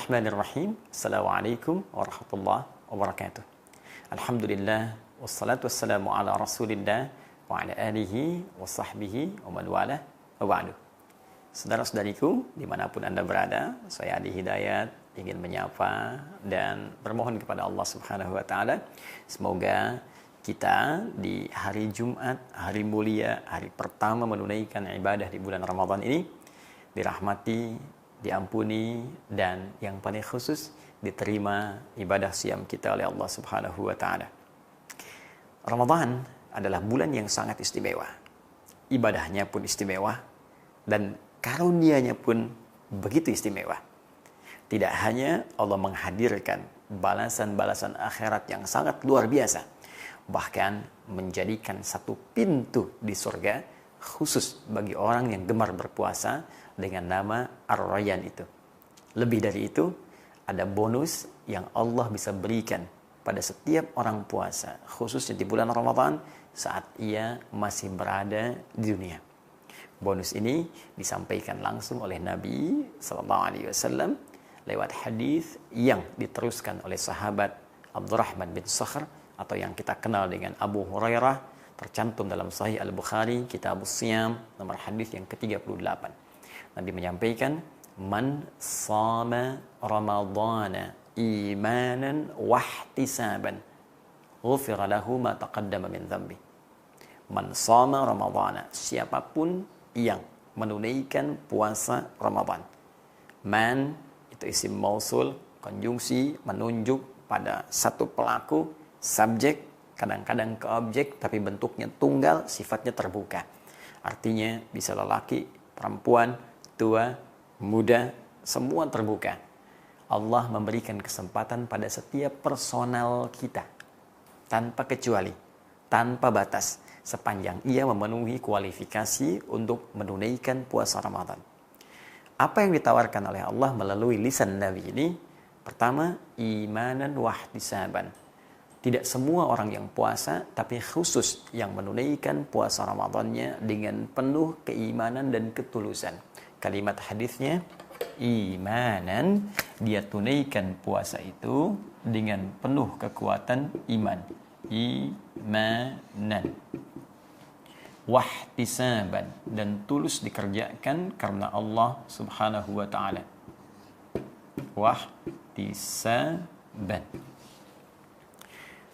Bismillahirrahmanirrahim. Assalamualaikum warahmatullahi wabarakatuh. Alhamdulillah wassalatu wassalamu ala Rasulillah wa ala alihi wa sahbihi wa man wala wa ba'du. Saudara-saudariku dimanapun Anda berada, saya Adi Hidayat ingin menyapa dan bermohon kepada Allah Subhanahu wa taala semoga kita di hari Jumat, hari mulia, hari pertama menunaikan ibadah di bulan Ramadan ini dirahmati, diampuni, dan yang paling khusus diterima ibadah siam kita oleh Allah Subhanahu wa taala. Ramadan adalah bulan yang sangat istimewa. Ibadahnya pun istimewa dan karunia-Nya pun begitu istimewa. Tidak hanya Allah menghadirkan balasan-balasan akhirat yang sangat luar biasa, bahkan menjadikan satu pintu di surga khusus bagi orang yang gemar berpuasa dengan nama Ar-Rayyan itu. Lebih dari itu, ada bonus yang Allah bisa berikan pada setiap orang puasa, khususnya di bulan Ramadan saat ia masih berada di dunia. Bonus ini disampaikan langsung oleh Nabi SAW lewat hadis yang diteruskan oleh sahabat Abdurrahman bin Sakhr atau yang kita kenal dengan Abu Hurairah, tercantum dalam Sahih Al-Bukhari, Kitabus Siyam, nomor hadis yang ke-38. Nabi menyampaikan, man shama ramadhana imanan wahtisaban ghufira lahu ma taqaddama min dhanbi. Man shama ramadhana, siapapun yang menunaikan puasa Ramadan. Man itu isim mausul, konjungsi menunjuk pada satu pelaku, subjek, kadang-kadang ke objek, tapi bentuknya tunggal, sifatnya terbuka. Artinya bisa lelaki, perempuan, tua, muda, semua terbuka. Allah memberikan kesempatan pada setiap personal kita, tanpa kecuali, tanpa batas, sepanjang ia memenuhi kualifikasi untuk menunaikan puasa Ramadan. Apa yang ditawarkan oleh Allah melalui lisan Nabi ini? Pertama, imanan wahtisaban. Tidak semua orang yang puasa, tapi khusus yang menunaikan puasa Ramadannya dengan penuh keimanan dan ketulusan. Kalimat hadisnya, imanan, dia tunaikan puasa itu dengan penuh kekuatan iman. Imanan. Wahtisaban, dan tulus dikerjakan karena Allah Subhanahu wa ta'ala. Wahtisaban.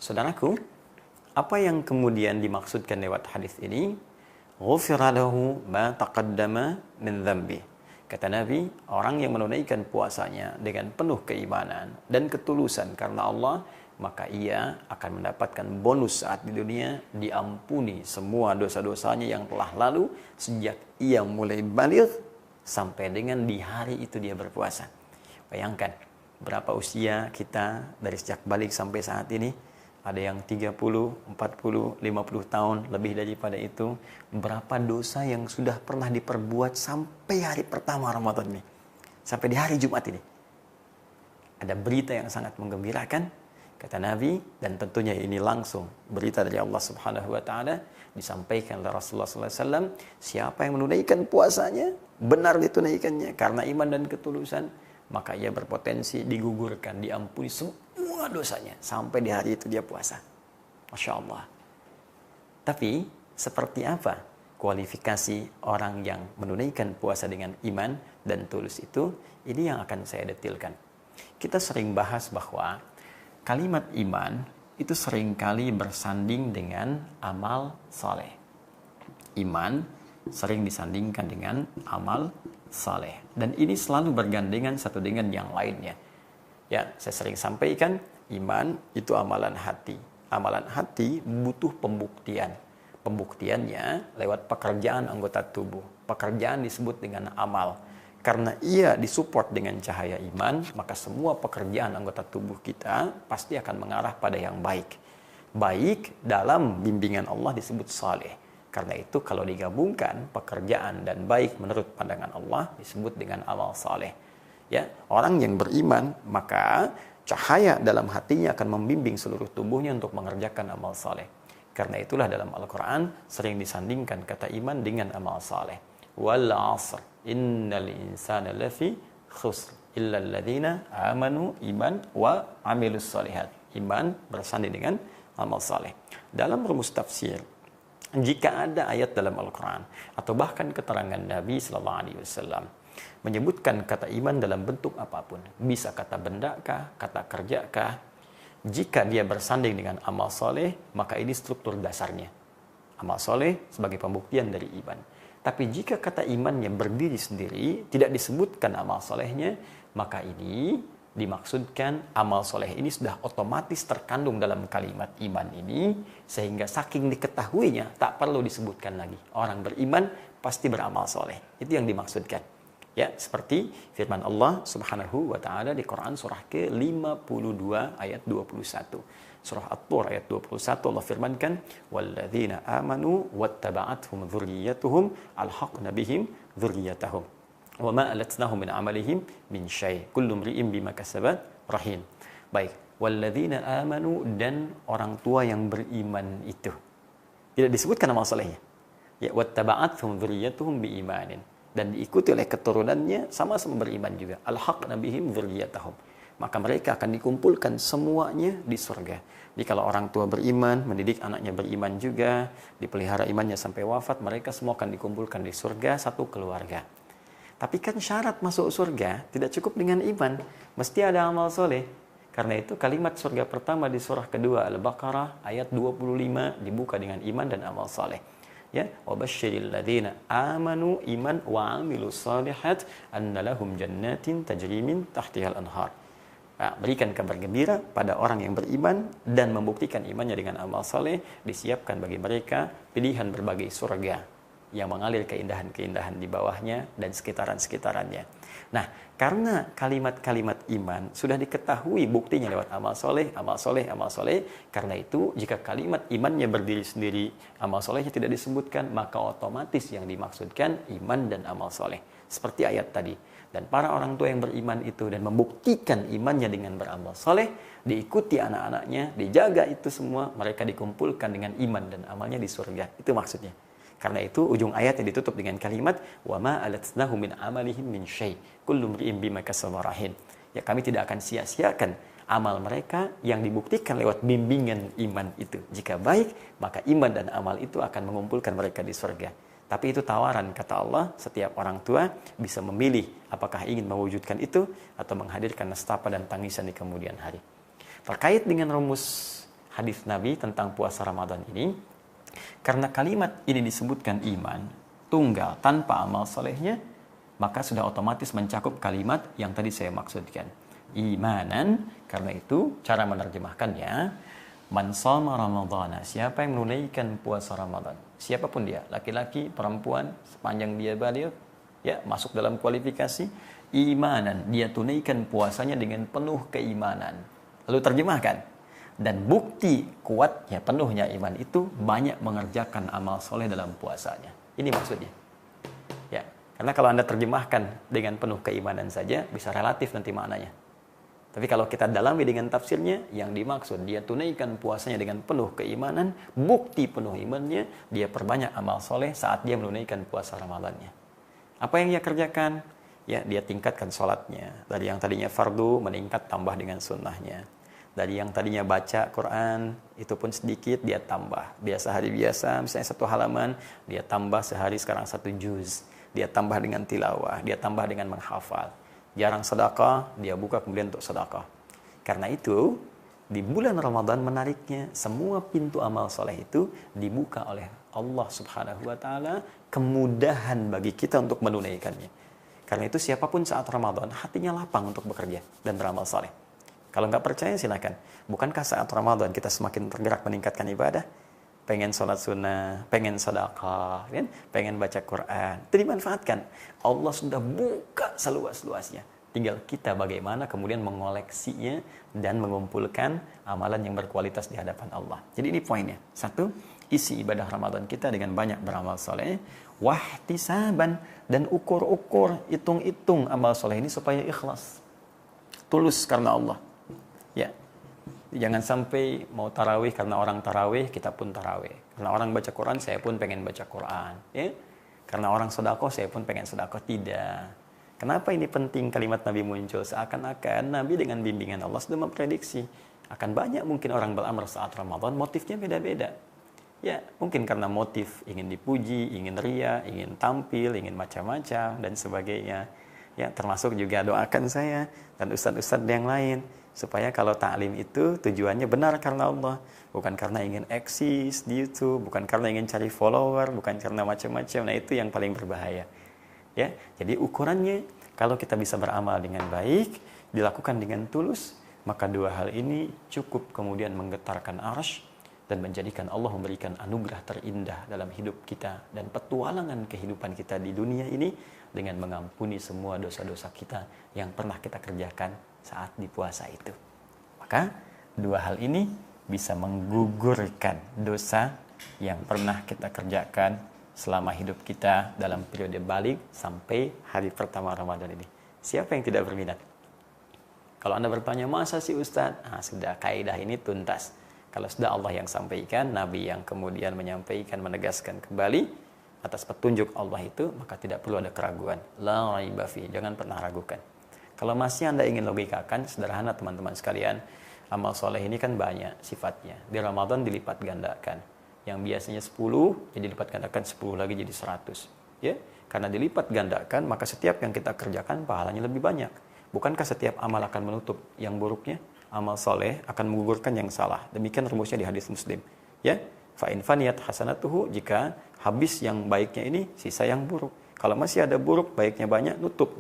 Saudaraku, apa yang kemudian dimaksudkan lewat hadis ini? Ghufira lahu ma taqaddama min dhanbi. Kata Nabi, orang yang menunaikan puasanya dengan penuh keimanan dan ketulusan karena Allah, maka ia akan mendapatkan bonus saat di dunia, diampuni semua dosa-dosanya yang telah lalu sejak ia mulai baligh sampai dengan di hari itu dia berpuasa. Bayangkan berapa usia kita dari sejak balik sampai saat ini. Ada yang 30, 40, 50 tahun, lebih daripada itu. Berapa dosa yang sudah pernah diperbuat sampai hari pertama Ramadan ini. Sampai di hari Jumat ini. Ada berita yang sangat menggembirakan, kata Nabi, dan tentunya ini langsung berita dari Allah Subhanahu wa ta'ala, disampaikan oleh Rasulullah SAW, siapa yang menunaikan puasanya, benar ditunaikannya, karena iman dan ketulusan, maka ia berpotensi digugurkan, diampuni semua dosanya sampai di hari itu dia puasa. Masya Allah. Tapi seperti apa kualifikasi orang yang menunaikan puasa dengan iman dan tulus itu? Ini yang akan saya detilkan. Kita sering bahas bahwa kalimat iman itu seringkali bersanding dengan amal saleh. Iman sering disandingkan dengan amal saleh. Dan ini selalu bergandengan satu dengan yang lainnya. Ya, saya sering sampaikan, iman itu amalan hati. Amalan hati butuh pembuktian. Pembuktiannya lewat pekerjaan anggota tubuh. Pekerjaan disebut dengan amal. Karena ia disupport dengan cahaya iman, maka semua pekerjaan anggota tubuh kita pasti akan mengarah pada yang baik. Baik dalam bimbingan Allah disebut saleh. Karena itu kalau digabungkan pekerjaan dan baik menurut pandangan Allah disebut dengan amal saleh. Ya, orang yang beriman maka cahaya dalam hatinya akan membimbing seluruh tubuhnya untuk mengerjakan amal saleh. Karena itulah dalam Al-Quran sering disandingkan kata iman dengan amal saleh. Wal 'asr innal insana lafi khusr. illal ladzina amanu, iman wa amilus solihat. Iman bersanding dengan amal saleh. Dalam rumus tafsir, jika ada ayat dalam Al-Quran atau bahkan keterangan Nabi Sallallahu Alaihi Wasallam menyebutkan kata iman dalam bentuk apapun, bisa kata benda kah, kata kerja kah, jika dia bersanding dengan amal soleh, maka ini struktur dasarnya. Amal soleh sebagai pembuktian dari iman. Tapi jika kata imannya berdiri sendiri, tidak disebutkan amal solehnya, maka ini dimaksudkan amal soleh ini sudah otomatis terkandung dalam kalimat iman ini, sehingga saking diketahuinya tak perlu disebutkan lagi. Orang beriman pasti beramal soleh. Itu yang dimaksudkan. Ya, seperti firman Allah Subhanahu wa taala di Quran surah ke-52 ayat 21. Surah At-Tur ayat 21 Allah firmankan, "Walladzina amanu wattaba'athum dzurriyyatuhum alhaqna bihim dzurriyyatahum wa ma alatnahum min amalihim min syai' kullu imri'in bima kasabat rahin." Baik, walladzina amanu, dan orang tua yang beriman itu. Tidak disebutkan amal salehnya. Ya, wattaba'athum dzurriyyatuhum biimanin, dan diikuti oleh keturunannya sama-sama beriman juga. Alhaqna bihim dzurriyyatahum. Maka mereka akan dikumpulkan semuanya di surga. Jadi kalau orang tua beriman, mendidik anaknya beriman juga, dipelihara imannya sampai wafat, mereka semua akan dikumpulkan di surga, satu keluarga. Tapi kan syarat masuk surga tidak cukup dengan iman, mesti ada amal soleh. Karena itu kalimat surga pertama di surah kedua Al-Baqarah ayat 25 dibuka dengan iman dan amal soleh. Ya, wabasyiril ladzina amanu iman wa amilus shalihat anna lahum jannatin tajri min tahtihal anhar. Nah, berikan kabar gembira pada orang yang beriman dan membuktikan imannya dengan amal saleh, disiapkan bagi mereka pilihan berbagai surga yang mengalir keindahan-keindahan di bawahnya dan sekitaran-sekitarannya. Nah, karena kalimat-kalimat iman sudah diketahui buktinya lewat amal soleh, amal soleh, amal soleh. Karena itu, jika kalimat imannya berdiri sendiri, amal solehnya tidak disebutkan, maka otomatis yang dimaksudkan iman dan amal soleh. Seperti ayat tadi. Dan para orang tua yang beriman itu dan membuktikan imannya dengan beramal soleh, diikuti anak-anaknya, dijaga itu semua, mereka dikumpulkan dengan iman dan amalnya di surga. Itu maksudnya. Karena itu ujung ayat yang ditutup dengan kalimat wa ma alatnahu min amalihim min syai' kullu imri'in bima kasaba rahin. Ya, kami tidak akan sia-siakan amal mereka yang dibuktikan lewat bimbingan iman itu. Jika baik, maka iman dan amal itu akan mengumpulkan mereka di surga. Tapi itu tawaran, kata Allah, setiap orang tua bisa memilih apakah ingin mewujudkan itu atau menghadirkan nestapa dan tangisan di kemudian hari. Terkait dengan rumus hadis Nabi tentang puasa Ramadan ini, karena kalimat ini disebutkan iman tunggal tanpa amal solehnya, maka sudah otomatis mencakup kalimat yang tadi saya maksudkan. Imanan, karena itu cara menerjemahkannya, man shoma ramadhana, siapa yang menunaikan puasa Ramadan, siapapun dia, laki-laki, perempuan, sepanjang dia baligh, ya, masuk dalam kualifikasi imanan, dia tunaikan puasanya dengan penuh keimanan. Lalu terjemahkan, dan bukti kuatnya, penuhnya iman itu banyak mengerjakan amal soleh dalam puasanya. Ini maksudnya. Ya, karena kalau Anda terjemahkan dengan penuh keimanan saja, bisa relatif nanti maknanya. Tapi kalau kita dalami dengan tafsirnya, yang dimaksud dia tunaikan puasanya dengan penuh keimanan, bukti penuh imannya, dia perbanyak amal soleh saat dia menunaikan puasa Ramadannya. Apa yang dia kerjakan? Ya, dia tingkatkan sholatnya. Dari yang tadinya fardu, meningkat tambah dengan sunnahnya. Dari yang tadinya baca Quran, itu pun sedikit, dia tambah. Biasa hari biasa, misalnya 1 halaman, dia tambah sehari sekarang 1 juz. Dia tambah dengan tilawah, dia tambah dengan menghafal. Jarang sedekah, dia buka kemudian untuk sedekah. Karena itu, di bulan Ramadan menariknya, semua pintu amal soleh itu dibuka oleh Allah Subhanahu wa Ta'ala, kemudahan bagi kita untuk menunaikannya. Karena itu, siapapun saat Ramadan, hatinya lapang untuk bekerja dan beramal soleh. Kalau nggak percaya, silakan. Bukankah saat Ramadan kita semakin tergerak meningkatkan ibadah? Pengen sholat sunnah, pengen sedekah, kan? Pengen baca Quran. Itu dimanfaatkan. Allah sudah buka seluas-luasnya. Tinggal kita bagaimana kemudian mengoleksinya dan mengumpulkan amalan yang berkualitas di hadapan Allah. Jadi ini poinnya. 1, isi ibadah Ramadan kita dengan banyak beramal soleh. Wahtisaban, dan ukur-ukur, hitung-hitung amal soleh ini supaya ikhlas. Tulus karena Allah. Ya. Jangan sampai mau tarawih karena orang tarawih, kita pun tarawih. Karena orang baca Quran, saya pun pengen baca Quran. Ya? Karena orang sedekah, saya pun pengen sedekah. Tidak. Kenapa ini penting kalimat Nabi muncul? Seakan-akan Nabi dengan bimbingan Allah sudah memprediksi akan banyak mungkin orang beramal saat Ramadan, motifnya beda-beda. Ya, mungkin karena motif ingin dipuji, ingin ria, ingin tampil, ingin macam-macam dan sebagainya. Ya, termasuk juga doakan saya dan ustadz-ustadz yang lain supaya kalau ta'lim itu tujuannya benar karena Allah, bukan karena ingin eksis di YouTube, bukan karena ingin cari follower, bukan karena macam-macam. Nah, itu yang paling berbahaya. Ya, jadi ukurannya kalau kita bisa beramal dengan baik, dilakukan dengan tulus, maka dua hal ini cukup kemudian menggetarkan arsy dan menjadikan Allah memberikan anugerah terindah dalam hidup kita dan petualangan kehidupan kita di dunia ini dengan mengampuni semua dosa-dosa kita yang pernah kita kerjakan saat di puasa itu. Maka dua hal ini bisa menggugurkan dosa yang pernah kita kerjakan selama hidup kita dalam periode balik sampai hari pertama Ramadan ini. Siapa yang tidak berminat? Kalau Anda bertanya, masa sih Ustadz? Sudah, kaidah ini tuntas. Kalau sudah Allah yang sampaikan, Nabi yang kemudian menyampaikan, menegaskan kembali atas petunjuk Allah itu, maka tidak perlu ada keraguan. La raiba fi, jangan pernah ragukan. Kalau masih Anda ingin logikakan, sederhana teman-teman sekalian, amal soleh ini kan banyak sifatnya. Di Ramadan dilipat gandakan. Yang biasanya 10, jadi dilipat gandakan 10 lagi jadi 100. Ya, karena dilipat gandakan, maka setiap yang kita kerjakan pahalanya lebih banyak. Bukankah setiap amal akan menutup yang buruknya? Amal soleh akan menggugurkan yang salah. Demikian rumusnya di hadis Muslim. Ya, fa in faniyat hasanatuhu, jika habis yang baiknya ini, sisa yang buruk. Kalau masih ada buruk, baiknya banyak, nutup.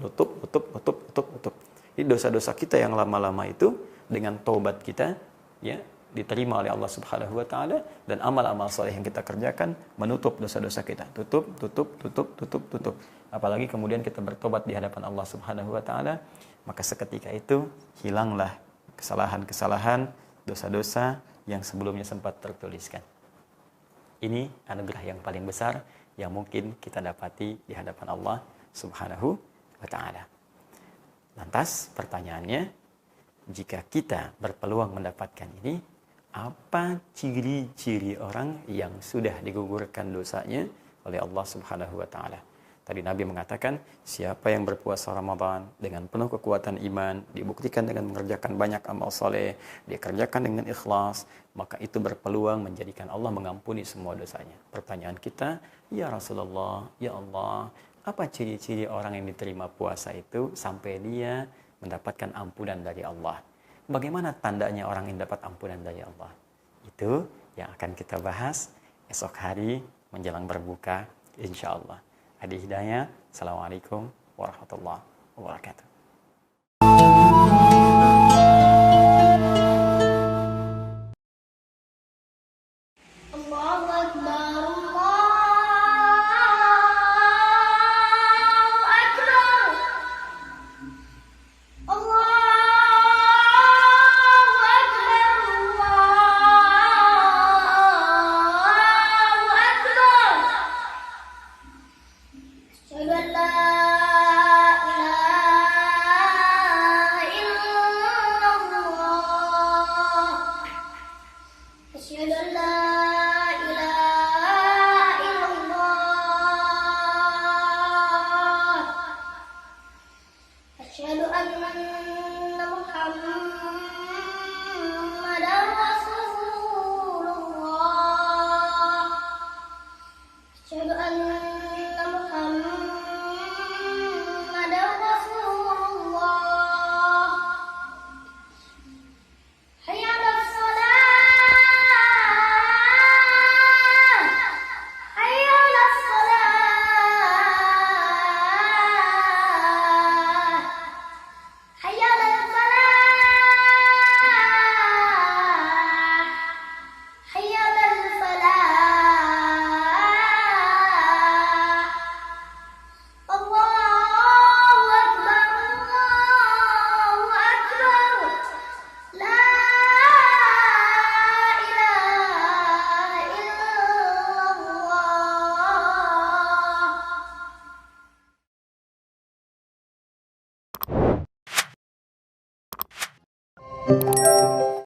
Jadi dosa-dosa kita yang lama-lama itu dengan taubat kita, ya, diterima oleh Allah Subhanahu wa taala, dan amal-amal soleh yang kita kerjakan menutup dosa-dosa kita. Tutup. Apalagi kemudian kita bertobat di hadapan Allah Subhanahu wa taala, maka seketika itu hilanglah kesalahan-kesalahan, dosa-dosa yang sebelumnya sempat tertuliskan. Ini anugerah yang paling besar yang mungkin kita dapati di hadapan Allah Subhanahu wa taala. Lantas pertanyaannya, jika kita berpeluang mendapatkan ini, apa ciri-ciri orang yang sudah digugurkan dosanya oleh Allah Subhanahu wa taala? Tadi Nabi mengatakan, siapa yang berpuasa Ramadan dengan penuh kekuatan iman, dibuktikan dengan mengerjakan banyak amal soleh, dikerjakan dengan ikhlas, maka itu berpeluang menjadikan Allah mengampuni semua dosanya. Pertanyaan kita, ya Rasulullah, ya Allah, apa ciri-ciri orang yang diterima puasa itu sampai dia mendapatkan ampunan dari Allah? Bagaimana tandanya orang yang dapat ampunan dari Allah? Itu yang akan kita bahas esok hari menjelang berbuka, insya Allah. Hadi Hidayah, Assalamualaikum warahmatullahi wabarakatuh.